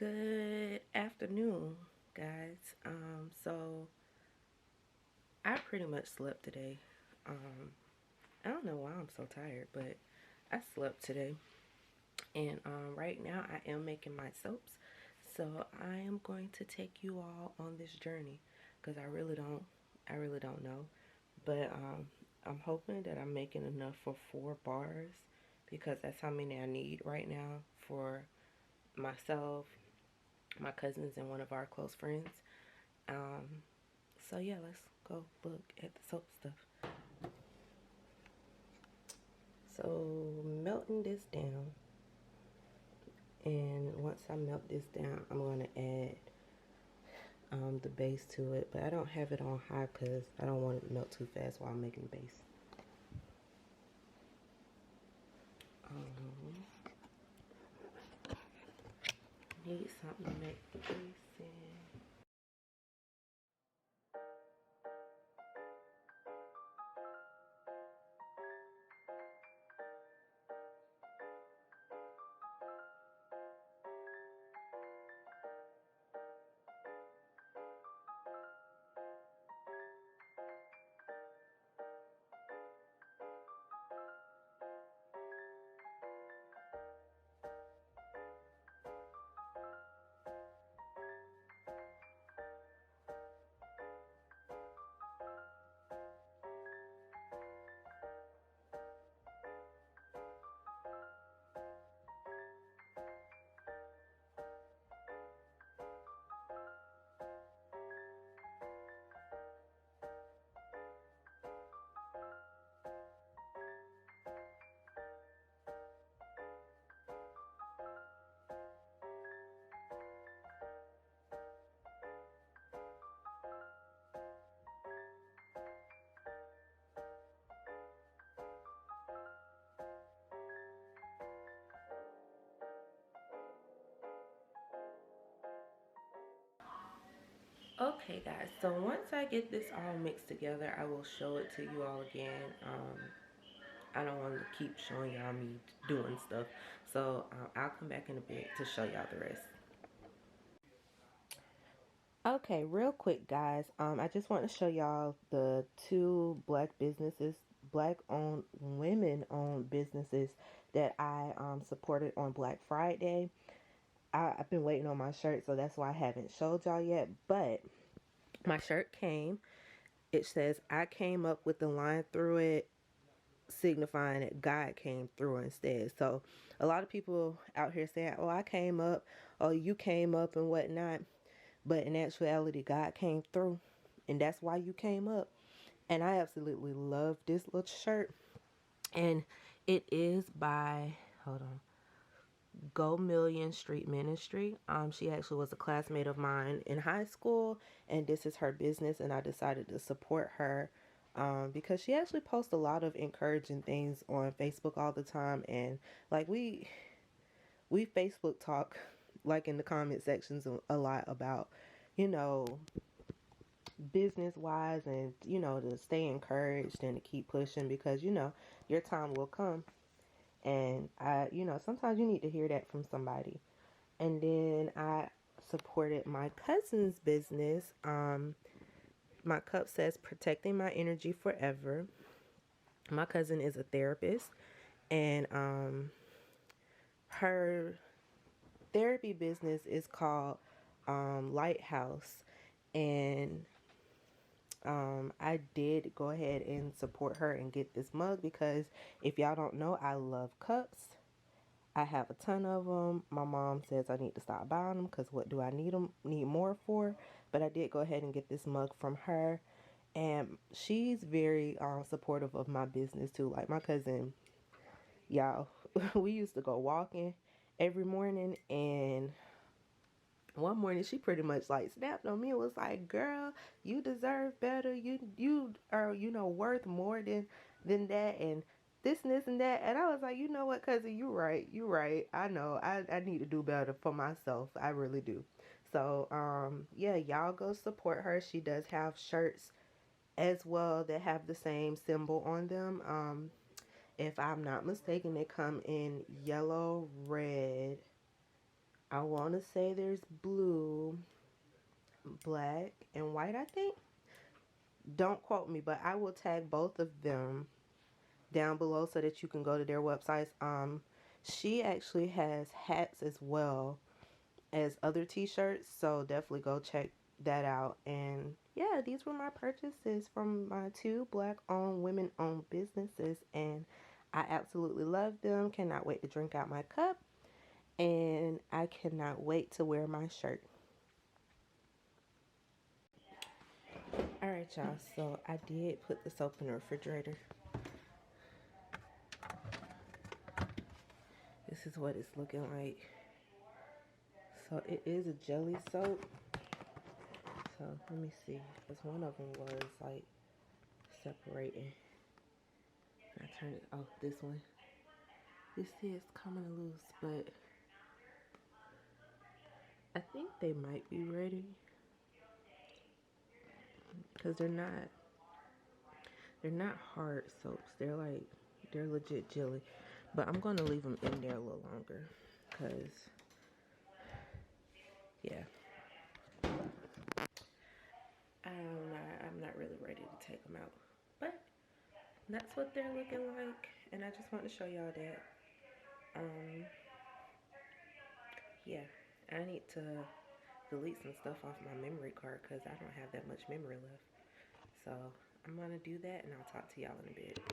Good afternoon, guys. So I pretty much slept today. I don't know why I'm so tired, but I slept today. And right now I am making my soaps. So I am going to take you all on this journey because I really don't know. But I'm hoping that I'm making enough for 4 bars because that's how many I need right now for myself, my cousins, and one of our close friends. So yeah, let's go look at the soap stuff. So melting this down, and once I melt this down, I'm going to add the base to it, but I don't have it on high because I don't want it to melt too fast while I'm making the base. Need something to make the base in. Okay guys, so once I get this all mixed together, I will show it to you all again. I don't want to keep showing y'all me doing stuff, so I'll come back in a bit to show y'all the rest. Okay, real quick guys, I just want to show y'all the 2 black owned, women owned businesses that I supported on Black Friday. I've been waiting on my shirt, so that's why I haven't showed y'all yet, but my shirt came. It says I came up with the line through it, signifying that God came through instead. So a lot of people out here saying, oh, I came up, oh, you came up and whatnot. But in actuality, God came through, and that's why you came up. And I absolutely love this little shirt. And it is by, hold on, Go Million Street Ministry. She actually was a classmate of mine in high school, and this is her business, and I decided to support her because she actually posts a lot of encouraging things on Facebook all the time. And like we Facebook talk like in the comment sections a lot about, you know, business wise, and you know, to stay encouraged and to keep pushing, because you know your time will come. And you know, sometimes you need to hear that from somebody. And then I supported my cousin's business. My cup says protecting my energy forever. My cousin is a therapist, and her therapy business is called Lighthouse. And I did go ahead and support her and get this mug because if y'all don't know, I love cups. I have a ton of them. My mom says I need to stop buying them because what do I need more for? But I did go ahead and get this mug from her, and she's very supportive of my business too. Like my cousin, y'all, we used to go walking every morning, and one morning she pretty much like snapped on me and was like, girl, you deserve better. You are, you know, worth more than that, and this and that. And I was like, you know what, cousin, you right. I know I need to do better for myself. I really do. So yeah, y'all go support her. She does have shirts as well that have the same symbol on them. If I'm not mistaken, they come in yellow, red, I want to say there's blue, black, and white, I think. Don't quote me, but I will tag both of them down below so that you can go to their websites. She actually has hats as well as other t-shirts, so definitely go check that out. And yeah, these were my purchases from my two black owned, women owned businesses, and I absolutely love them. Cannot wait to drink out my cup, and I cannot wait to wear my shirt. Alright, y'all, so I did put the soap in the refrigerator. This is what it's looking like. So it is a jelly soap. So let me see, because one of them was like separating. I turn it off. This one. You see, it's coming loose, but I think they might be ready because they're not hard soaps. They're legit jelly. But I'm gonna leave them in there a little longer because yeah. I'm not really ready to take them out, but that's what they're looking like, and I just want to show y'all that. Yeah, I need to delete some stuff off my memory card because I don't have that much memory left. So I'm gonna do that, and I'll talk to y'all in a bit.